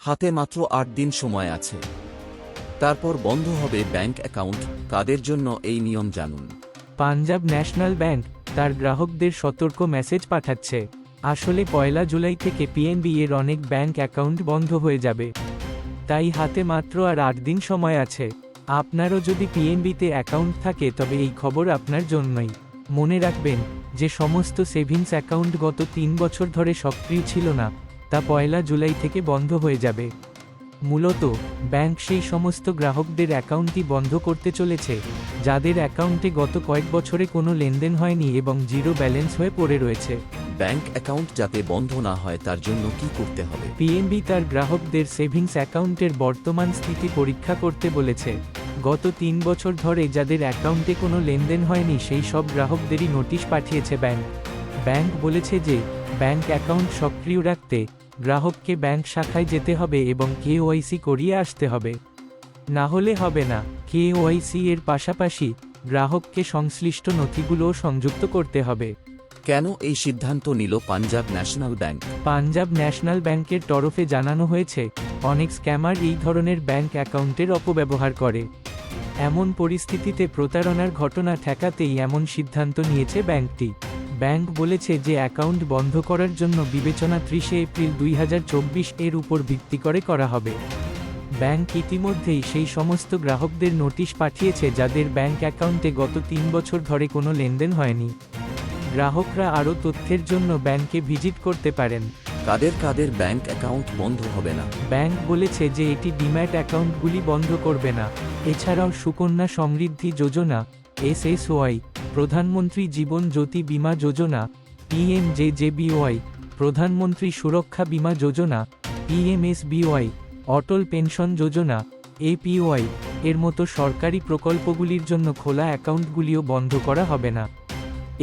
হাতে মাত্র ৮ দিন সময় আছে। তারপর বন্ধ হবে ব্যাংক অ্যাকাউন্ট। কাদের জন্য এই নিয়ম জানুন। পাঞ্জাব ন্যাশনাল ব্যাংক তার গ্রাহকদের সতর্ক মেসেজ পাঠাচ্ছে। আসলে 1 জুলাই থেকে পিএনবি এর অনেক ব্যাংক অ্যাকাউন্ট বন্ধ হয়ে যাবে। তাই হাতে মাত্র আর ৮ দিন সময় আছে। আপনারও যদি পিএনবিতে অ্যাকাউন্ট থাকে তবে এই খবর আপনার জন্যই। মনে রাখবেন, যে সমস্ত সেভিংস অ্যাকাউন্ট গত ৩ বছর ধরে সক্রিয় ছিল না, তা 1 জুলাই থেকে বন্ধ হয়ে যাবে। মূলত ব্যাংক সেই সমস্ত গ্রাহকদের অ্যাকাউন্টই বন্ধ করতে চলেছে যাদের অ্যাকাউন্টে গত কয়েক বছরে কোনো লেনদেন হয়নি এবং জিরো ব্যালেন্স হয়ে পড়ে রয়েছে। ব্যাংক অ্যাকাউন্ট যাতে বন্ধ না হয় তার জন্য কি করতে হবে? পিএনবি তার গ্রাহকদের সেভিংস অ্যাকাউন্টের বর্তমান স্থিতি পরীক্ষা করতে বলেছে। গত ৩ বছর ধরে যাদের অ্যাকাউন্টে কোনো লেনদেন হয়নি সেই সব গ্রাহকদেরই নোটিশ পাঠিয়েছে ব্যাংক। ব্যাংক বলেছে যে ব্যাংক অ্যাকাউন্ট সক্রিয় রাখতে গ্রাহককে ব্যাংক শাখায় যেতে হবে এবং কেওয়াইসি করিয়ে আসতে হবে। না হলে হবে না। কেওয়াইসি এর পাশাপাশি গ্রাহককে সংশ্লিষ্ট নথিগুলোও সংযুক্ত করতে হবে। কেন এই সিদ্ধান্ত নিল Punjab national bank? Punjab national ব্যাংকের তরফে জানানো হয়েছে, অনেক স্ক্যামার এই ধরনের ব্যাংক অ্যাকাউন্টের অপব্যবহার করে। এমন পরিস্থিতিতে প্রতারণার ঘটনা ঠেকাতেই এমন সিদ্ধান্ত নিয়েছে ব্যাংকটি। ব্যাংক বলেছে যে অ্যাকাউন্ট বন্ধ করার জন্য বিবেচনা 30 এপ্রিল 2024 এর উপর ভিত্তি করে করা হবে। ব্যাংক ইতিমধ্যেই সেই সমস্ত গ্রাহকদের নোটিশ পাঠিয়েছে যাদের ব্যাংক অ্যাকাউন্টে গত ৩ বছর ধরে কোনো লেনদেন হয়নি। গ্রাহকরা আরও তথ্যের জন্য ব্যাংকে ভিজিট করতে পারেন। কাদের কাদের ব্যাংক অ্যাকাউন্ট বন্ধ হবে না? ব্যাংক বলেছে যে এটি ডিম্যাট অ্যাকাউন্টগুলি বন্ধ করবে না। এছাড়াও সুকন্যা সমৃদ্ধি যোজনা, SSY, প্রধানমন্ত্রী জীবন জ্যোতি বীমা যোজনা, PMJJBY, প্রধানমন্ত্রী সুরক্ষা বীমা যোজনা, PMSBY, অটল পেনশন যোজনা, APY এর মতো সরকারি প্রকল্পগুলির জন্য খোলা অ্যাকাউন্টগুলিও বন্ধ করা হবে না।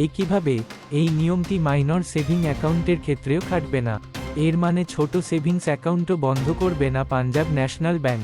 একইভাবে এই নিয়মটি মাইনর সেভিং অ্যাকাউন্টের ক্ষেত্রেও খাটবে না। এর মানে ছোট সেভিংস অ্যাকাউন্টও বন্ধ করবে না পাঞ্জাব ন্যাশনাল ব্যাংক।